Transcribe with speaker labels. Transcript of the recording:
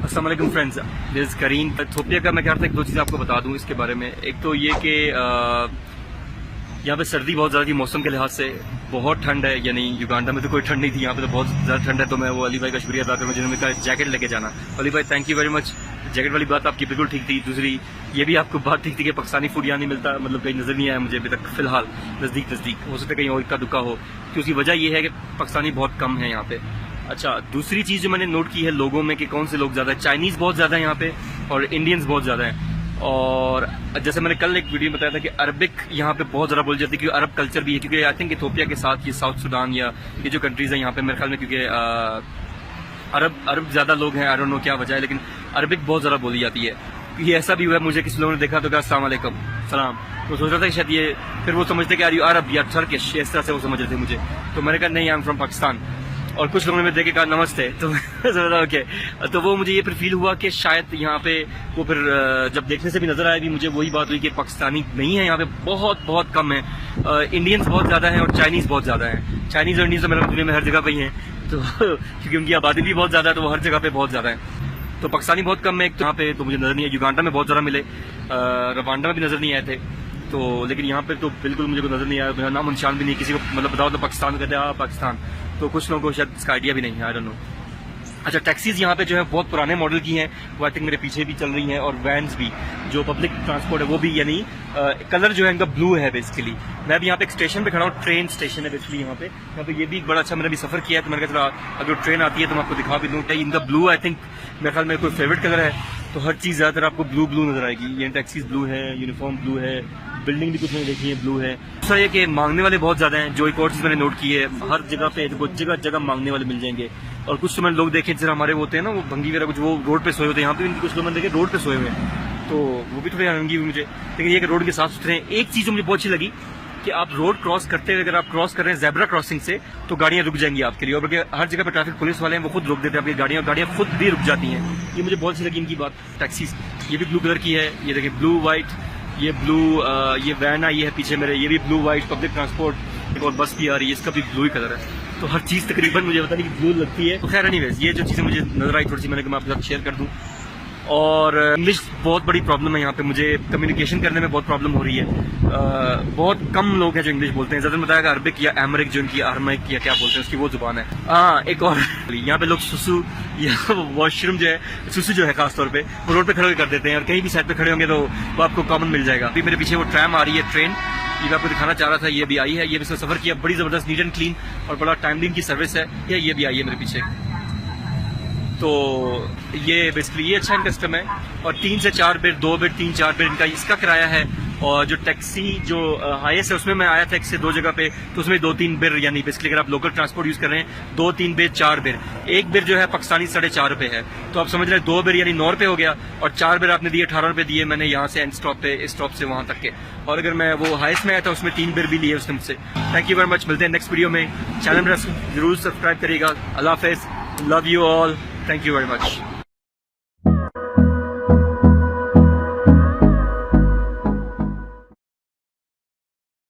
Speaker 1: अस्सलाम वालेकुम friends, this is Karim. Ethiopia का मैं क्या था, एक दो चीज़ें आपको बता दूं इसके बारे में। एक तो ये कि यहाँ पे सर्दी बहुत ज़्यादा थी मौसम के लिहाज से, बहुत ठंड है। यानी युगांडा में तो कोई ठंड नहीं थी, यहाँ पे तो बहुत ज़्यादा ठंड है। तो मैं वो अली भाई का शुक्रिया अदा करूँगा जिन्होंने कहा जैकेट लेके जाना। अली भाई thank you very much. Jacket वाली बात आपकी बिल्कुल ठीक थी। दूसरी ये भी आपको बात ठीक थी कि पाकिस्तानी फूड यहाँ नहीं मिलता, मतलब कहीं नज़र नहीं आया मुझे अभी तक फिलहाल। नज़दीक हो सकता है कहीं और का दुक्का हो, कि उसकी वजह यह है कि पाकिस्तानी बहुत कम है यहाँ पे। अच्छा, दूसरी चीज़ जो मैंने नोट की है लोगों में कि कौन से लोग ज़्यादा है, चाइनीज़ बहुत ज़्यादा है यहाँ पे और इंडियंस बहुत ज़्यादा है। और जैसे मैंने कल एक वीडियो में बताया था कि अरबिक यहाँ पे बहुत ज़्यादा बोली जाती है, क्योंकि अरब कल्चर भी है। क्योंकि आई थिंक इथियोपिया के साथ ये साउथ सूडान या ये जो कंट्रीज़ हैं यहाँ पे मेरे ख्याल में, क्योंकि अरब ज़्यादा लोग हैं, आई डोंट नो क्या वजह है, लेकिन अरबिक बहुत ज़्यादा बोली जाती है। ये ऐसा भी हुआ है, मुझे किसी लोगों ने देखा तो कहा अस्सलाम वालेकुम सलाम, तो सोच रहा था कि शायद ये फिर वो समझते कि यार यू अरब या टर्किश, इस तरह से वो समझ रहे थे मुझे। तो मैंने कहा नहीं, आई एम फ्रॉम पाकिस्तान। और कुछ लोगों ने मुझे देखे कहा नमस्ते, तो ओके। तो वो मुझे ये फिर फील हुआ कि शायद यहाँ पे वो फिर जब देखने से भी नजर आया भी मुझे वही बात हुई कि पाकिस्तानी नहीं है यहाँ पे, बहुत बहुत कम है। इंडियंस बहुत ज़्यादा हैं और चाइनीज़ बहुत ज़्यादा हैं। चाइनीज़ और इंडियंस तो मेरे दुनिया में हर जगह पे ही हैं, तो क्योंकि उनकी आबादी भी बहुत ज़्यादा है, तो वो हर जगह पे बहुत ज़्यादा है। तो पाकिस्तानी बहुत कम है एक तो यहाँ पे, तो मुझे नज़र नहीं है। युगांडा में बहुत ज़्यादा मिले, रवांडा में भी नज़र नहीं आए थे, तो लेकिन यहाँ पे तो बिल्कुल मुझे कोई नज़र नहीं आया। मेरा नाम निशान भी नहीं, किसी को मतलब बताओ तो पाकिस्तान कहते हैं पाकिस्तान, तो कुछ लोगों को शायद इसका आइडिया भी नहीं है, आई डोंट नो। अच्छा, टैक्सीज यहाँ पे जो है बहुत पुराने मॉडल की हैं, वो आई थिंक मेरे पीछे भी चल रही हैं, और वैन्स भी जो पब्लिक ट्रांसपोर्ट है वो भी, यानी कलर जो है इनका ब्लू है बेसिकली। मैं भी यहाँ पे एक स्टेशन पे खड़ा हूँ, ट्रेन स्टेशन है बेसिकली यहाँ पे ये भी एक बड़ा अच्छा मैंने भी सफर किया है, तो मैंने कहा अगर ट्रेन आती है तो मैं आपको दिखा भी दूँ। इनका ब्लू आई थिंक मेरे ख्याल में कोई फेवरेट कलर है, तो हर चीज़ ज़्यादातर आपको ब्लू नजर आएगी। ये टैक्सीज ब्लू है, यूनिफॉर्म ब्लू है, बिल्डिंग भी कुछ मैंने देखी है ब्लू है। दूसरा ये कि मांगने वाले बहुत ज़्यादा हैं, जो एक और चीज़ मैंने नोट की है, हर जगह पे जगह जगह मांगने वाले मिल जाएंगे। और कुछ तो मैंने लोग देखे जैसे हमारे वो होते हैं ना, वो भंगी वगैरह कुछ, वो रोड पे सोए होते हैं। यहाँ पे भी कुछ लोग मैंने देखे रोड पे सोए हुए हैं, तो वो भी थोड़ी हैरानगी हुई मुझे। लेकिन ये कि रोड के साथ सुथरे हैं। एक चीज़ मुझे बहुत अच्छी लगी कि आप रोड क्रॉस करते हुए अगर आप क्रॉस कर रहे हैं जेब्रा क्रॉसिंग से, तो गाड़ियां रुक जाएंगी आपके लिए। और बल्कि हर जगह पे ट्रैफिक पुलिस वाले हैं, वो खुद रोक देते हैं आपकी गाड़ियां खुद भी रुक जाती हैं। ये मुझे बहुत अच्छी लगी इनकी बात। टैक्सीज ये भी ब्लू कलर की है, ये देखिए ब्लू वाइट, ये ब्लू, ये वैन आई है पीछे मेरे, ये भी ब्लू वाइट पब्लिक ट्रांसपोर्ट, और बस भी आ रही है, इसका भी ब्लू ही कलर है। तो हर चीज़ तकरीबन मुझे पता नहीं कि ब्लू लगती है। तो खैर एनीवेज, ये जो चीज़ें मुझे नजर आई थोड़ी सी, मैंने कहा मैं आपके साथ शेयर कर दूँ। और इंग्लिश बहुत बड़ी प्रॉब्लम है यहाँ पे, मुझे कम्युनिकेशन करने में बहुत प्रॉब्लम हो रही है। बहुत कम लोग हैं जो इंग्लिश बोलते हैं। ज़्यादा बताया अरबिक या अमरिक, जो इनकी अरमिक या क्या बोलते हैं उसकी वो जुबान है। हाँ, एक और यहाँ पे लोग सुसु या वॉशरूम जो है, सुसु जो है खासतौर पे वो रोड पे खड़े कर देते हैं, और कहीं भी साइड पे खड़े होंगे तो वो आपको कॉमन मिल जाएगा। अभी मेरे पीछे वो ट्रैम आ रही है, ट्रेन, ये मैं आपको दिखाना चाह रहा था। ये भी आई है, ये भी सफर किया, बड़ी जबरदस्त नीट एंड क्लीन और बड़ा टाइमली इनकी सर्विस है। ये भी आई है मेरे पीछे, तो ये बेसिकली ये अच्छा इनका सिस्टम है। और 3 से 4 बेर, 2 बेर, 3, 4 बेर इनका इसका किराया है। और जो टैक्सी जो हाईएस्ट है उसमें मैं आया था 1 से 2 जगह पे, तो उसमें 2-3 बेर, यानी बेसिकली अगर आप लोकल ट्रांसपोर्ट यूज कर रहे हैं 2-3 बेर, 4 बेर। एक बेर जो है पाकिस्तानी 4.5 रुपए है, तो आप समझ रहे हैं 2 बेर यानी 9 रुपए हो गया, और 4 बेर आपने दिए 18 रुपए दिए मैंने यहाँ से एंड स्टॉप पे, इस स्टॉप से वहां तक के। और अगर मैं वो हाईएस्ट में आया था उसमें 3 बेर भी लिए उसने मुझसे। थैंक यू वेरी मच, मिलते हैं नेक्स्ट वीडियो में। चैनल में जरूर सब्सक्राइब करिएगा। अल्लाह हाफिज, love you all, thank you very much.